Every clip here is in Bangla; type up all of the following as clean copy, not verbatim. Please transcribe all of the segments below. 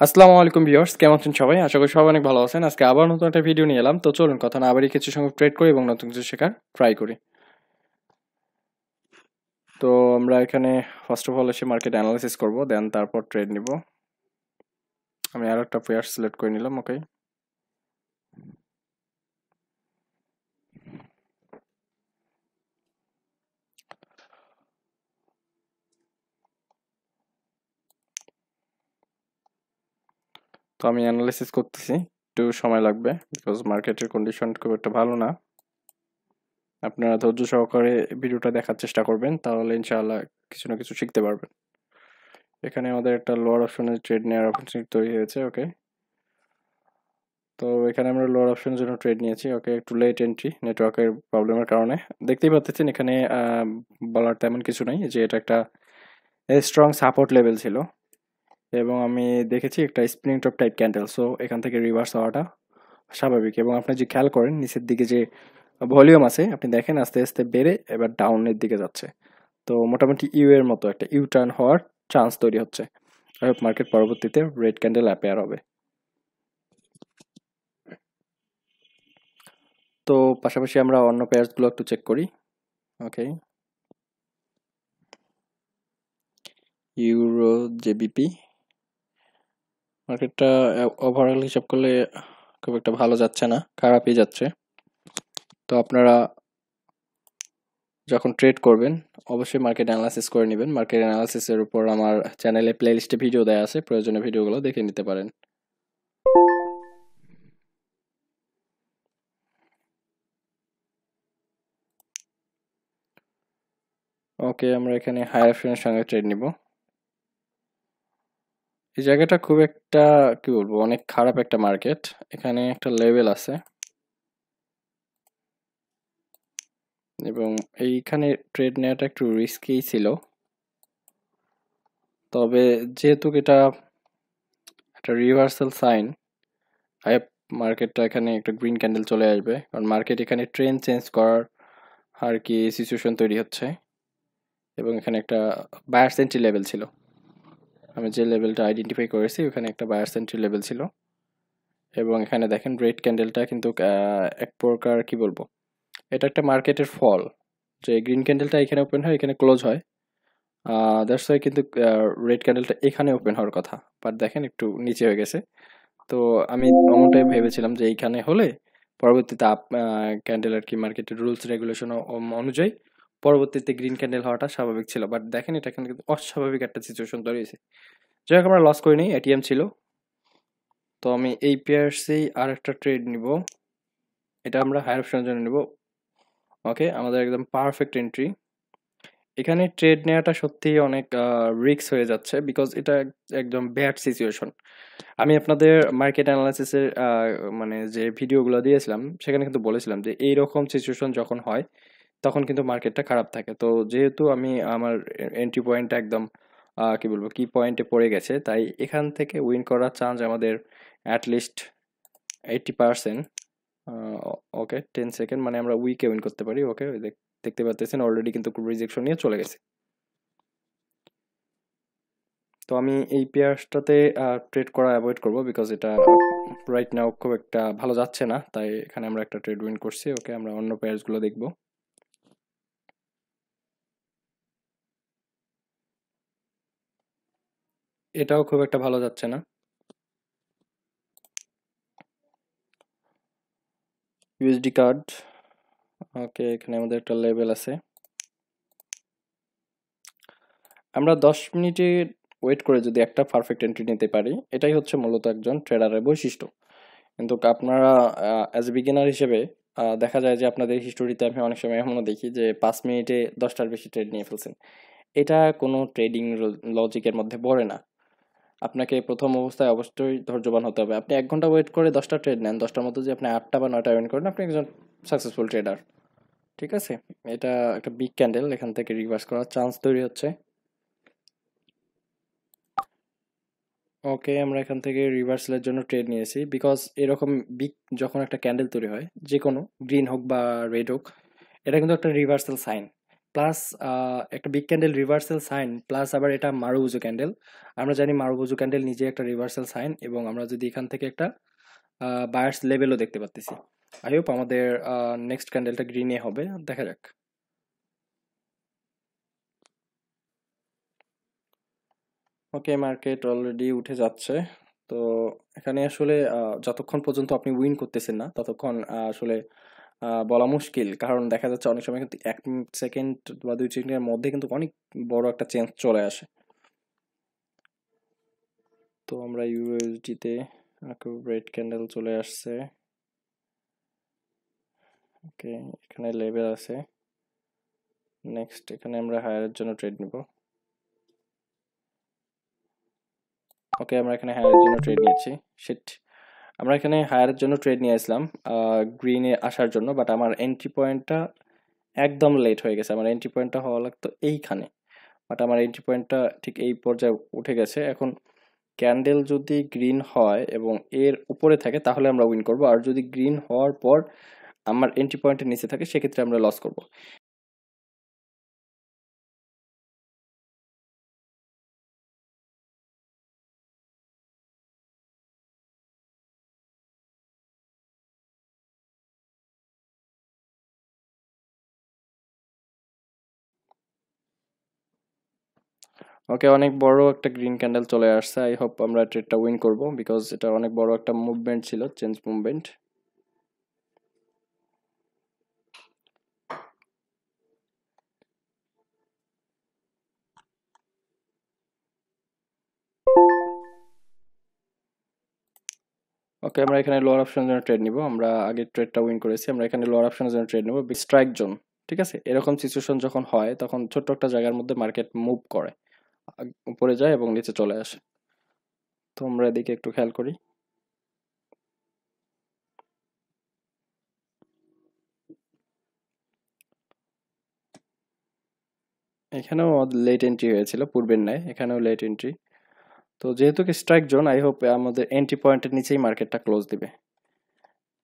আসসালামু আলাইকুম ভিউয়ার্স, কেমন আছেন সবাই? আশা করি সবাই অনেক ভালো আছেন। আজকে আবার নতুন একটা ভিডিও নিয়ে এলাম। তো চলুন কথা না বাড়িয়ে কিছু সময় ট্রেড করি এবং নতুন কিছু শেখার ট্রাই করি। তো আমরা এখানে ফার্স্ট অফ অল এসে মার্কেট অ্যানালাইসিস করব, দেন তারপর ট্রেড নিব। আমি আরো একটা পেয়ার সিলেক্ট করে নিলাম। ওকে, তো আমি অ্যানালাইসিস করতেছি, একটু সময় লাগবে বিকজ মার্কেটের কন্ডিশন খুব একটা ভালো না। আপনারা ধৈর্য সহকারে ভিডিওটা দেখার চেষ্টা করবেন, তাহলে ইনশাআল্লাহ কিছু না কিছু শিখতে পারবেন। এখানে আমাদের একটা লোয়ার অপশনের ট্রেড নেওয়ার অপরচুনিটি তৈরি হয়েছে। ওকে, তো এখানে আমরা লোয়ার অপশনের জন্য ট্রেড নিয়েছি। ওকে, একটু লেট এন্ট্রি নেটওয়ার্কের প্রবলেমের কারণে। দেখতেই পাচ্ছেন এখানে বলার তেমন কিছু নাই, যে এটা একটা স্ট্রং সাপোর্ট লেভেল ছিল এবং আমি দেখেছি একটা spring top type candle. So এখান থেকে রিভার্স হওয়াটা স্বাভাবিক। এবং আপনি যে খেয়াল করেন নিচের দিকে যে ভলিউম আছে, আপনি দেখেন আস্তে আস্তে বেড়ে এবার ডাউনের দিকে যাচ্ছে। তো মোটামুটি ইউ এর মতো একটা ইউ টার্ন হওয়ার চান্স তৈরি হচ্ছে। মার্কেট পরবর্তীতে রেড ক্যান্ডেল অ্যাপেয়ার হবে। তো পাশাপাশি আমরা অন্য পেয়ারসগুলো একটু চেক করি। ওকে, ইউরো জেবিপি মার্কেটটা ওভারঅল হিসাব করলে খুব একটা ভালো যাচ্ছে না, খারাপই যাচ্ছে। তো আপনারা যখন ট্রেড করবেন অবশ্যই মার্কেট অ্যানালাইসিস করে নেবেন। মার্কেট অ্যানালাইসিসের উপর আমার চ্যানেলে প্লেলিস্টে ভিডিও দেওয়া আছে, প্রয়োজনীয় ভিডিওগুলো দেখে নিতে পারেন। ওকে, আমরা এখানে হায়ার অপশনের সঙ্গে ট্রেড নিব। এই জায়গাটা খুব একটা কি বলবো, অনেক খারাপ একটা মার্কেট। এখানে একটা লেভেল আছে এবং এইখানে ট্রেড নেওয়াটা একটু রিস্কি ছিল। তবে যেহেতু এটা একটা রিভার্সাল সাইন, আই মার্কেটটা এখানে একটা গ্রিন ক্যান্ডেল চলে আসবে, কারণ মার্কেট এখানে ট্রেন্ড চেঞ্জ করার আর কি সিচুয়েশন তৈরি হচ্ছে। এবং এখানে একটা বায়ার এন্ট্রি লেভেল ছিল, আমি যে লেভেলটা আইডেন্টিফাই করেছি ওখানে একটা বায়ার এন্ট্রি লেভেল ছিল। এবং এখানে দেখেন রেড ক্যান্ডেলটা কিন্তু এক প্রকার কি বলবো, এটা একটা মার্কেটের ফল, যে গ্রিন ক্যান্ডেলটা এখানে ওপেন হয় এখানে ক্লোজ হয়। দ্যাটস ওয়াই কিন্তু রেড ক্যান্ডেলটা এখানে ওপেন হওয়ার কথা, বাট দেখেন একটু নিচে হয়ে গেছে। তো আমি এমনটাই ভেবেছিলাম যে এইখানে হলে পরবর্তীতে আপ ক্যান্ডেল আর কি মার্কেটের রুলস রেগুলেশন অনুযায়ী পরবর্তীতে গ্রিন ক্যান্ডেল হওয়াটা স্বাভাবিক ছিল, বাট দেখেন এটা কিন্তু অস্বাভাবিক একটা সিচুয়েশন তৈরি হয়েছে। যাই হোক, আমরা লস করি নি, এটিএম ছিল। তো আমি এই পেয়ারসেই আর একটা ট্রেড নিব, এটা আমরা হায়ার অপশনের জন্য নিব। ওকে, আমাদের একদম পারফেক্ট এন্ট্রি। এখানে ট্রেড নেওয়াটা সত্যিই অনেক রিস্ক হয়ে যাচ্ছে, বিকজ এটা একদম ব্যাড সিচুয়েশন। আমি আপনাদের মার্কেট অ্যানালাইসিসের মানে যে ভিডিওগুলো দিয়েছিলাম সেখানে কিন্তু বলেছিলাম যে এইরকম সিচুয়েশন যখন হয় তখন কিন্তু মার্কেটটা খারাপ থাকে। তো যেহেতু আমি আমার এন্ট্রি পয়েন্টটা একদম কি বলবো কি পয়েন্টে পড়ে গেছে, তাই এখান থেকে উইন করার চান্স আমাদের অ্যাটলিস্ট 80%। ওকে, 10 সেকেন্ড মানে আমরা উইকে উইন করতে পারি। ওকে, দেখতে পাচ্ছেন অলরেডি কিন্তু রিজেকশন নিয়ে চলে গেছে। তো আমি এই পেয়ারটাতে ট্রেড করা অ্যাভয়েড করব, বিকজ এটা রাইট নাও খুব একটা ভালো যাচ্ছে না, তাই এখানে আমরা একটা ট্রেড উইন করছি। ওকে, আমরা অন্য পেয়ারসগুলো দেখব। এটাও খুব একটা ভালো যাচ্ছে না। USD card. ওকে, এখানে আমাদের একটা লেভেল আছে, আমরা 10 মিনিটে ওয়েট করে যদি একটা পারফেক্ট এন্ট্রি নিতে পারি, এটাই হচ্ছে মূলত একজন ট্রেডারের বৈশিষ্ট্য। কিন্তু আপনারা অ্যাজ এ বিগিনার হিসেবে দেখা যায় যে আপনাদের হিস্টোরিতে আমি অনেক সময় এমনও দেখি যে 5 মিনিটে 10টার বেশি ট্রেড নিয়ে ফেলছেন। এটা কোনো ট্রেডিং লজিকের মধ্যে পড়ে না। আপনাকে প্রথম অবস্থায় অবশ্যই ধৈর্যবান হতে হবে। আপনি 1 ঘন্টা ওয়েট করে 10টা ট্রেড নেন, 10টার মধ্যে যে আপনি 8টা বা 9টা উইন করেন, আপনি একজন সাকসেসফুল ট্রেডার। ঠিক আছে, এটা একটা বিগ ক্যান্ডেল, এখান থেকে রিভার্স করার চান্স তৈরি হচ্ছে। ওকে, আমরা এখান থেকে রিভার্সালের জন্য ট্রেড নিয়েছি, বিকজ এরকম বিগ যখন একটা ক্যান্ডেল তৈরি হয়, যে কোনো গ্রিন হোক বা রেড হোক, এটা কিন্তু একটা রিভার্সাল সাইন। প্লাস একটা big candle reversal sign plus আবার এটা মারুবুজু ক্যান্ডেল। আমরা জানি মারুবুজু ক্যান্ডেল নিজে একটা রিভার্সাল সাইন, এবং আমরা যদি এখান থেকে একটা বায়ার্স লেভেলও দেখতে পাচ্ছি। আই হোপ আমাদের নেক্সট ক্যান্ডেলটা গ্রিনে হবে, দেখা যাক। ওকে, মার্কেট অলরেডি উঠে যাচ্ছে। তো এখানে আসলে যতক্ষণ পর্যন্ত আপনি উইন করতেছেন না ততক্ষণ আসলে বলা মুশকিল, কারণ দেখা যাচ্ছে অনেক সময় কিন্তু 1 সেকেন্ড বা 2 সেকেন্ডের মধ্যে কিন্তু অনেক বড় একটা চেঞ্জ চলে আসে। তো আমরা ইউএসডিতে রেড ক্যান্ডেল চলে আসছে। ওকে, এখানে লেভেল আছে। নেক্সট এখানে আমরা হায়ারের জন্য ট্রেড নিব। ওকে, আমরা এখানে হায়ারের জন্য ট্রেড নিয়েছি। শিট, আমরা এখানে হায়ারের জন্য ট্রেড নিয়ে আসলাম গ্রিনে আসার জন্য, বাট আমার এন্ট্রি পয়েন্টটা একদম লেট হয়ে গেছে। আমার এন্ট্রি পয়েন্টটা হওয়া লাগতো এইখানে, বাট আমার এন্ট্রি পয়েন্টটা ঠিক এই পর্যায়ে উঠে গেছে। এখন ক্যান্ডেল যদি গ্রিন হয় এবং এর উপরে থাকে তাহলে আমরা উইন করব, আর যদি গ্রিন হওয়ার পর আমার এন্ট্রি পয়েন্টের নিচে থাকে সেক্ষেত্রে আমরা লস করব। ওকে, অনেক বড় একটা গ্রিন ক্যান্ডেল চলে আসছে। আই হোপ আমরা ট্রেডটা উইন করব, বিকজ এটা অনেক বড় একটা মুভমেন্ট ছিল, চেঞ্জ মুভমেন্ট। ওকে, আমরা এখানে লোয়ার অপশনের জন্য ট্রেড নিব। আমরা আগে ট্রেডটা উইন করেছি, আমরা এখানে লোয়ার অপশনের জন্য ট্রেড নিব। স্ট্রাইক জোন, ঠিক আছে, এরকম সিচুয়েশন যখন হয় তখন ছোট্ট একটা জায়গার মধ্যে মার্কেট মুভ করে, উপরে যায় এবং নিচে চলে আসে। তো আমরা এদিকে একটু খেয়াল করি। এখানেও লেট এন্ট্রি হয়েছিল পূর্বের ন্যায়, এখানেও লেট এন্ট্রি। তো যেহেতু কি স্ট্রাইক জোন, আই হোপ আমাদের এন্ট্রি পয়েন্টের নিচেই মার্কেটটা ক্লোজ দিবে,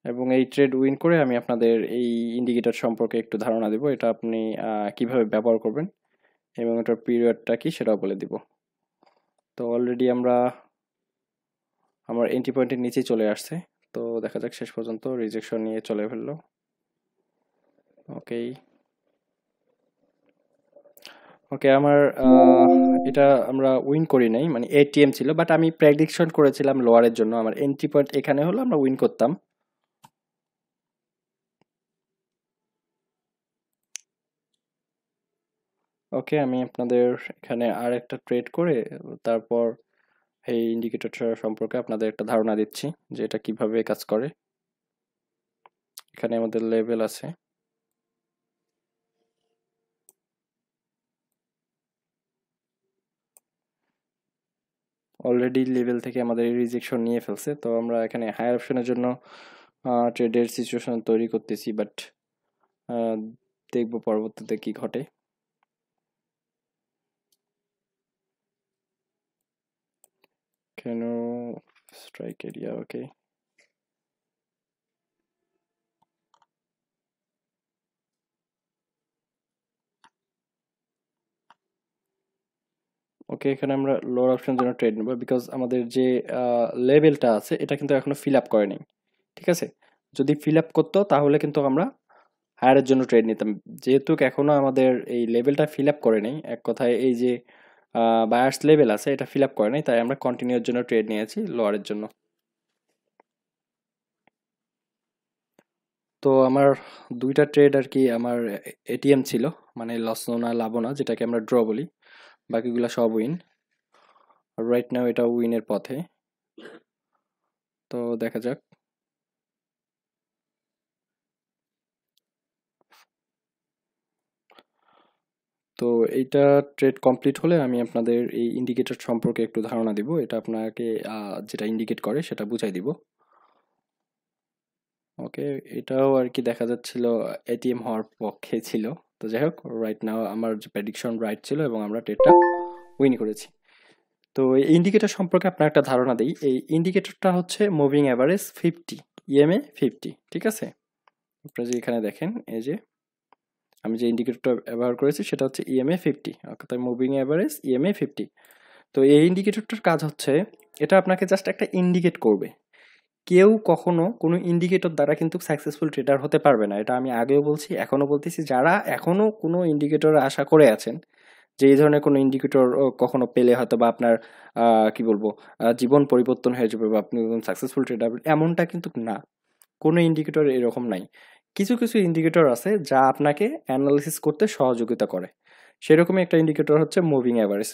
এবং এই ট্রেড উইন করে আমি আপনাদের এই ইন্ডিকেটর সম্পর্কে একটু ধারণা দিব, এটা আপনি কিভাবে ব্যবহার করবেন এবং এটার পিরিয়ডটা কি সেটাও বলে দিব। তো অলরেডি আমরা আমার এন্ট্রি পয়েন্টের নিচেই চলে আসছে। তো দেখা যাক, শেষ পর্যন্ত রিজেকশন নিয়ে চলে ফেললো। ওকে, ওকে, আমার এটা আমরা উইন করি নাই, মানে এটিএম ছিল, বাট আমি প্রেডিকশন করেছিলাম লোয়ারের জন্য। আমার এন্ট্রি পয়েন্ট এখানে হলো, আমরা উইন করতাম। ওকে, আমি আপনাদের এখানে আর একটা ট্রেড করে তারপর এই ইন্ডিকেটর সম্পর্কে আপনাদের একটা ধারণা দিচ্ছি যে এটা কিভাবে কাজ করে। এখানে আমাদের লেভেল আছে। অলরেডি লেভেল থেকে আমাদের রিজেকশন নিয়ে ফেলছে। তো আমরা এখানে হায়ার অপশনের জন্য ট্রেডের সিচুয়েশন তৈরি করতেছি, বাট দেখবো পরবর্তীতে কি ঘটে। কেন স্ট্রাইক এরিয়া, ওকে, ওকে, এখানে আমরা লোয়ার অপশনের জন্য ট্রেড নেব, বিকজ আমাদের যে লেভেলটা আছে এটা কিন্তু এখনো ফিল আপ করেনি, ঠিক আছে। যদি ফিল আপ করতো তাহলে কিন্তু আমরা হায়ারের জন্য ট্রেড নিতাম। যেহেতু এখনো আমাদের এই লেভেলটা ফিল আপ করে নেই, এক কথায় এই যে বায়ার্স লেভেল আছে এটা ফিল আপ করে নাই, তাই আমরা কন্টিনিউর জন্য ট্রেড নিয়েছি লোয়ারের জন্য। তো আমার দুইটা ট্রেড আর কি আমার এটিএম ছিল, মানে লসও না লাভও না, যেটাকে আমরা ড্র বলি। বাকিগুলা সব উইন। রাইট নাও এটা উইনের পথে। তো দেখা যাক। তো এইটা ট্রেড কমপ্লিট হলে আমি আপনাদের এই ইন্ডিকেটর সম্পর্কে একটু ধারণা দিব, এটা আপনাকে যেটা ইন্ডিকেট করে সেটা বুঝাই দিব। ওকে, এটাও আর কি দেখা যাচ্ছিল এটিএম হওয়ার পক্ষে ছিল। তো যাই হোক, রাইট নাও আমার যে প্রেডিকশন রাইট ছিল এবং আমরা ট্রেডটা উইন করেছি। তো এই ইন্ডিকেটর সম্পর্কে আপনার একটা ধারণা দিই। এই ইন্ডিকেটরটা হচ্ছে মুভিং অ্যাভারেজ 50, ইএমএ 50, ঠিক আছে। আপনারা যদি এখানে দেখেন, এই যে আমি যে ইন্ডিকেটরটা ব্যবহার করেছি সেটা হচ্ছে ইএমএ 50, অর্থাৎ মুভিং অ্যাভারেজ ইএমএ 50। তো এই ইন্ডিকেটরটার কাজ হচ্ছে এটা আপনাকে জাস্ট একটা ইন্ডিকেট করবে। কেউ কখনো কোনো ইন্ডিকেটর দ্বারা কিন্তু সাকসেসফুল ট্রেডার হতে পারবে না, এটা আমি আগেও বলছি এখনো বলতেছি। যারা এখনো কোনো ইন্ডিকেটর আশা করে আছেন যে এই ধরনের কোনো ইন্ডিকেটর কখনো পেলে হয়তো বা আপনার কি বলবো জীবন পরিবর্তন হয়ে যাবে বা আপনি সাকসেসফুল ট্রেডার, এমনটা কিন্তু না। কোনো ইন্ডিকেটর এরকম নাই। কিছু কিছু ইন্ডিকেটর আছে যা আপনাকে অ্যানালিসিস করতে সহযোগিতা করে। সেরকমই একটা ইন্ডিকেটর হচ্ছে মুভিং অ্যাভারেজ।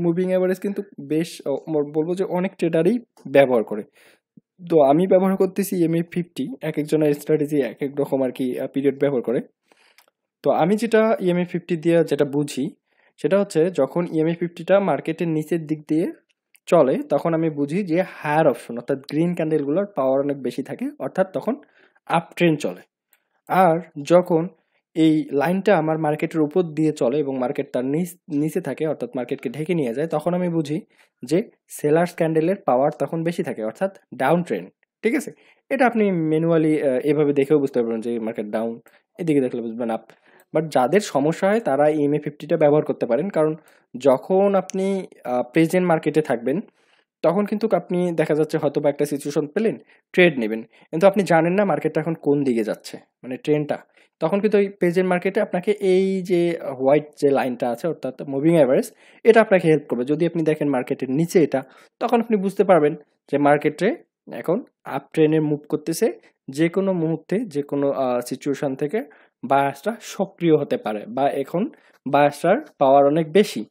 মুভিং অ্যাভারেজ কিন্তু বেশ বলবো যে অনেক ট্রেডারই ব্যবহার করে। তো আমি ব্যবহার করতেছি ইএমএ 50। এক একজনের স্ট্র্যাটেজি এক এক রকম আর কি পিরিয়ড ব্যবহার করে। তো আমি যেটা ইএমএ 50 দিয়ে যেটা বুঝি সেটা হচ্ছে যখন ইএমএ 50টা মার্কেটের নিচের দিক দিয়ে চলে তখন আমি বুঝি যে হায়ার অপশন অর্থাৎ গ্রিন ক্যান্ডেলগুলোর পাওয়ার অনেক বেশি থাকে, অর্থাৎ তখন আপ ট্রেন্ড চলে। আর যখন এই লাইনটা আমার মার্কেটের উপর দিয়ে চলে এবং মার্কেট তার নিচে থাকে অর্থাৎ মার্কেটকে ঢেকে নিয়ে যায়, তখন আমি বুঝি যে সেলার্স ক্যান্ডেলের পাওয়ার তখন বেশি থাকে, অর্থাৎ ডাউন ট্রেন্ড। ঠিক আছে, এটা আপনি ম্যানুয়ালি এভাবে দেখেও বুঝতে পারবেন যে মার্কেট ডাউন, এদিকে দেখলে বুঝবেন আপ। বাট যাদের সমস্যা হয় তারা ইএমএ 50টা ব্যবহার করতে পারেন, কারণ যখন আপনি প্রেজেন্ট মার্কেটে থাকবেন তখন কিন্তু আপনি দেখা যাচ্ছে হয়তো বা একটা সিচুয়েশন পেলেন, ট্রেড নেবেন, কিন্তু আপনি জানেন না মার্কেটটা এখন কোন দিকে যাচ্ছে, মানে ট্রেন্ডটা। তখন কিন্তু ওই প্রেজেন্ট মার্কেটে আপনাকে এই যে হোয়াইট যে লাইনটা আছে অর্থাৎ মুভিং অ্যাভারেজ, এটা আপনাকে হেল্প করবে। যদি আপনি দেখেন মার্কেটের নিচে এটা, তখন আপনি বুঝতে পারবেন যে মার্কেটে এখন আপ ট্রেন্ডে মুভ করতেছে। যে কোনো মুহূর্তে যে কোনো সিচুয়েশন থেকে বায়াসটা সক্রিয় হতে পারে বা এখন বায়াসটার পাওয়ার অনেক বেশি।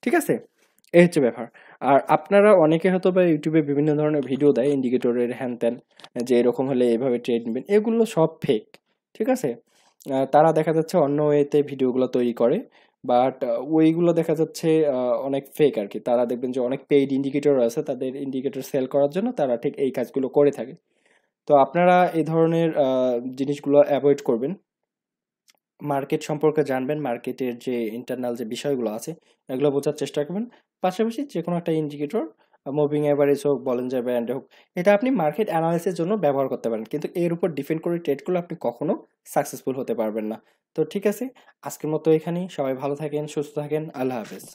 ঠিক আছে, এই হচ্ছে ব্যাপার। আর আপনারা অনেকে হয়তো বা ইউটিউবে বিভিন্ন ধরনের ভিডিও দেয় ইন্ডিকেটরের হ্যান ত্যান, যে এরকম হলে এভাবে ট্রেড নেবেন, এগুলো সব ফেক। ঠিক আছে, তারা দেখা যাচ্ছে অন্য ওয়েতে ভিডিওগুলো তৈরি করে, বাট ওইগুলো দেখা যাচ্ছে অনেক ফেক আর কি। তারা দেখবেন যে অনেক পেইড ইন্ডিকেটর আছে, তাদের ইন্ডিকেটর সেল করার জন্য তারা ঠিক এই কাজগুলো করে থাকে। তো আপনারা এই ধরনের জিনিসগুলো অ্যাভয়েড করবেন। মার্কেট সম্পর্কে জানবেন, মার্কেটের যে ইন্টারনাল যে বিষয়গুলো আছে এগুলো বোঝার চেষ্টা করবেন। পাশাপাশি যে কোনো একটা ইন্ডিকেটর, মুভিং অ্যাভারেজ হোক, বলেন যে ব্যান্ড হোক, এটা আপনি মার্কেট অ্যানালাইসিসের জন্য ব্যবহার করতে পারেন, কিন্তু এর উপর ডিপেন্ড করে ট্রেডগুলো আপনি কখনো সাকসেসফুল হতে পারবেন না। তো ঠিক আছে, আজকের মতো এখানেই। সবাই ভালো থাকেন, সুস্থ থাকেন, আল্লাহ হাফেজ।